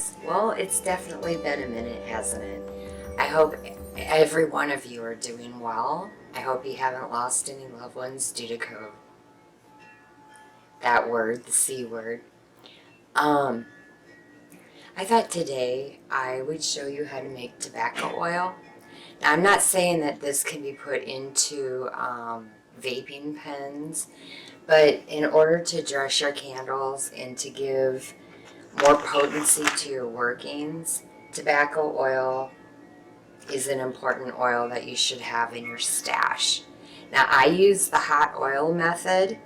guys. Well, it's definitely been a minute, hasn't it? I hope every one of you are doing well. I hope you haven't lost any loved ones due to COVID. That word, the C word. I thought today I would show you how to make tobacco oil. Now, I'm not saying that this can be put into vaping pens, but in order to dress your candles and to give more potency to your workings, tobacco oil is an important oil that you should have in your stash. Now, I use the hot oil method.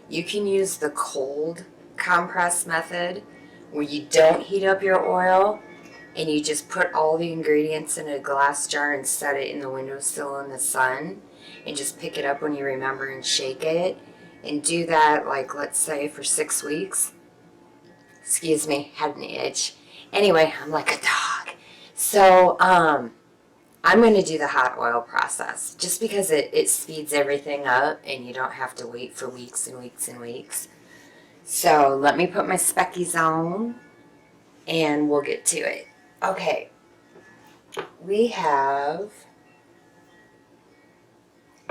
You can use the cold compress method where you don't heat up your oil and you just put all the ingredients in a glass jar and set it in the windowsill in the sun and just pick it up when you remember and shake it, and do that, like, let's say for 6 weeks. Excuse me, had an itch. Anyway, I'm like a dog. So, I'm going to do the hot oil process just because it speeds everything up and you don't have to wait for weeks and weeks and weeks. So let me put my speckies on and we'll get to it. Okay, we have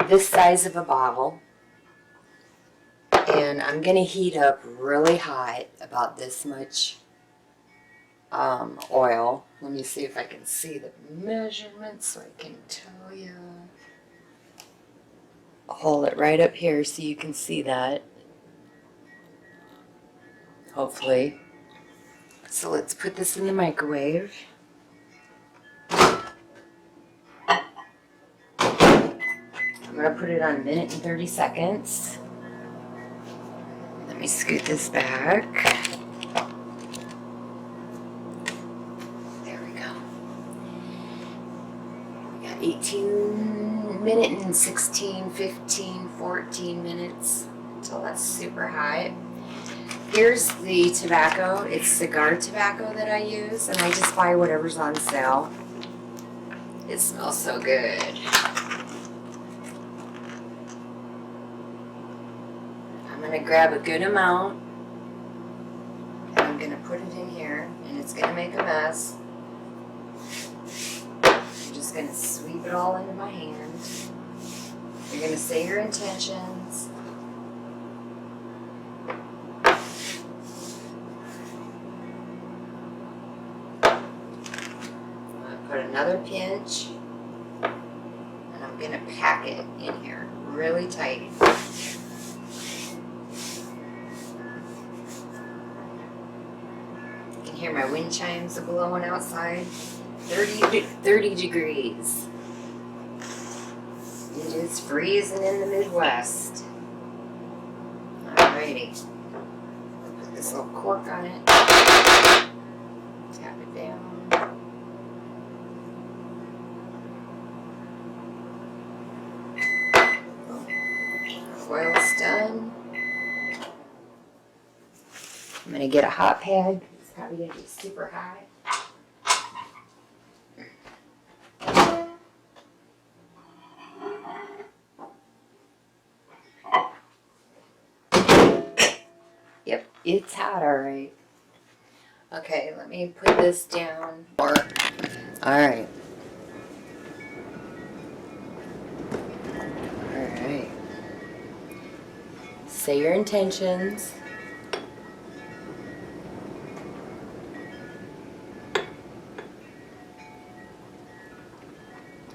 this size of a bottle, and I'm going to heat up really hot, about this much oil. Let me see if I can see the measurements so I can tell you. I'll hold it right up here so you can see that. Hopefully. So let's put this in the microwave. I'm going to put it on 1 minute and 30 seconds. Let me scoot this back. There we go. We got 18 minutes and 16, 15, 14 minutes until that's super hot. Here's the tobacco. It's cigar tobacco that I use, and I just buy whatever's on sale. It smells so good. I'm going to grab a good amount, and I'm going to put it in here, and it's going to make a mess. I'm just going to sweep it all into my hand. You're going to say your intentions. Put another pinch, and I'm going to pack it in here really tight. You can hear my wind chimes blowing outside. 30 degrees. It is freezing in the Midwest. Alrighty. Put this little cork on it. Tap it down. Oil's done. I'm going to get a hot pad. It's probably going to be super hot. Yep, it's hot, alright. Okay, let me put this down. Alright. Alright. Say your intentions.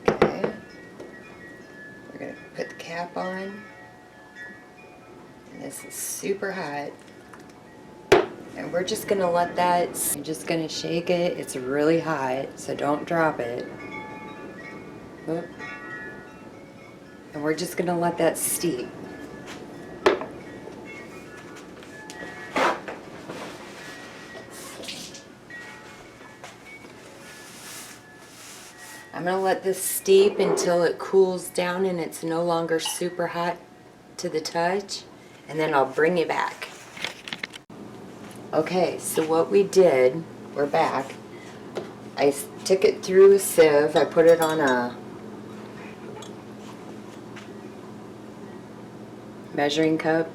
Okay. We're going to put the cap on. And this is super hot. And we're just going to let that, you're just going to shake it. It's really hot, so don't drop it. Oop. And we're just going to let that steep. I'm going to let this steep until it cools down and it's no longer super hot to the touch, and then I'll bring you back. Okay, so what we did, we're back. I took it through a sieve. I put it on a measuring cup,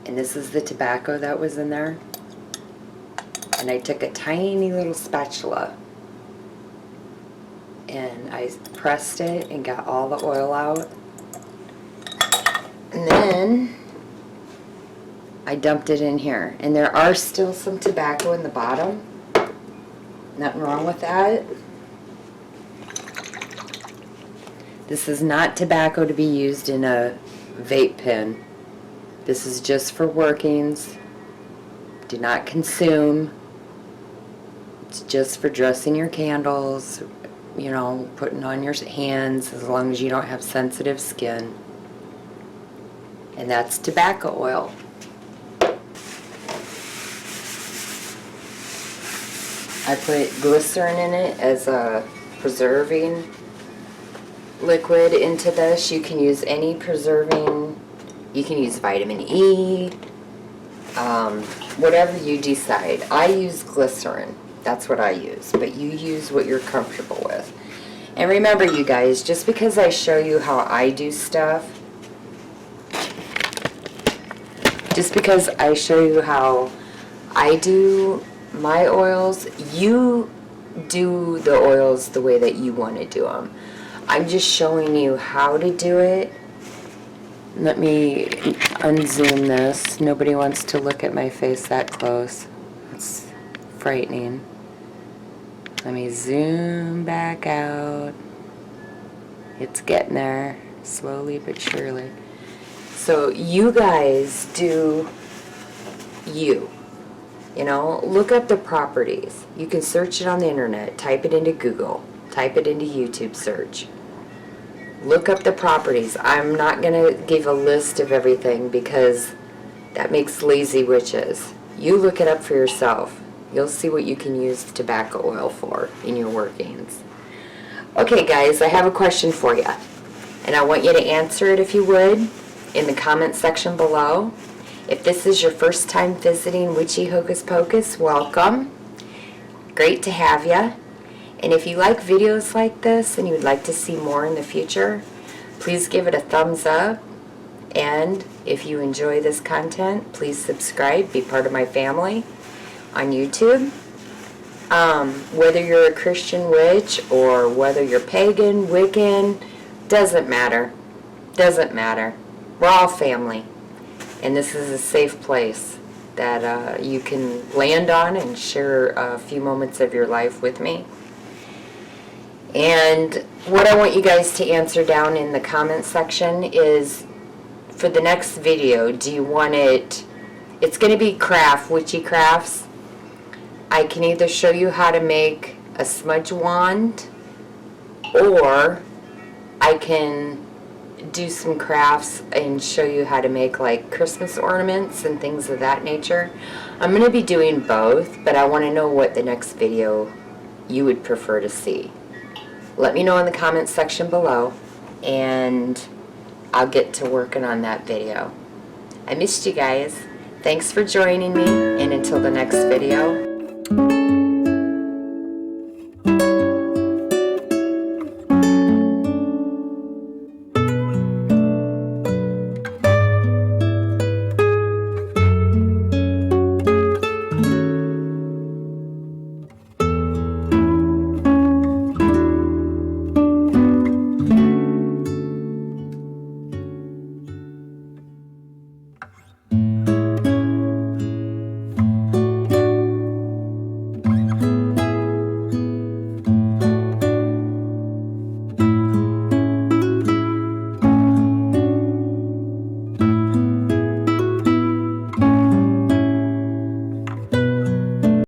and this is the tobacco that was in there. And I took a tiny little spatula and I pressed it and got all the oil out. And then I dumped it in here. And there are still some tobacco in the bottom. Nothing wrong with that. This is not tobacco to be used in a vape pen. This is just for workings. Do not consume. It's just for dressing your candles, you know, putting on your hands as long as you don't have sensitive skin. And that's tobacco oil. I put glycerin in it as a preserving liquid into this. You can use any preserving. You can use vitamin E, whatever you decide. I use glycerin. That's what I use. But you use what you're comfortable with. And remember, you guys, just because I show you how I do stuff, just because I show you how I do my oils, you do the oils the way that you want to do them. I'm just showing you how to do it. Let me unzoom this. Nobody wants to look at my face that close. It's frightening. Let me zoom back out. It's getting there, slowly but surely. So you guys do you. You know, look up the properties. You can search it on the internet. Type it into Google. Type it into YouTube search. Look up the properties. I'm not going to give a list of everything because that makes lazy witches. You look it up for yourself. You'll see what you can use tobacco oil for in your workings. Okay, guys, I have a question for you. And I want you to answer it, if you would, in the comment section below. If this is your first time visiting Witchy Hocus Pocus, welcome. Great to have you. And if you like videos like this and you would like to see more in the future, please give it a thumbs up. And if you enjoy this content, please subscribe, be part of my family on YouTube. Whether you're a Christian witch or whether you're pagan, Wiccan, doesn't matter. Doesn't matter. We're all family. And this is a safe place that you can land on and share a few moments of your life with me. And what I want you guys to answer down in the comment section is, for the next video, do you want it, it's going to be witchy crafts. I can either show you how to make a smudge wand, or I can do some crafts and show you how to make like Christmas ornaments and things of that nature. I'm going to be doing both, but I want to know what the next video you would prefer to see. Let me know in the comments section below, and I'll get to working on that video. I missed you guys. Thanks for joining me, and until the next video,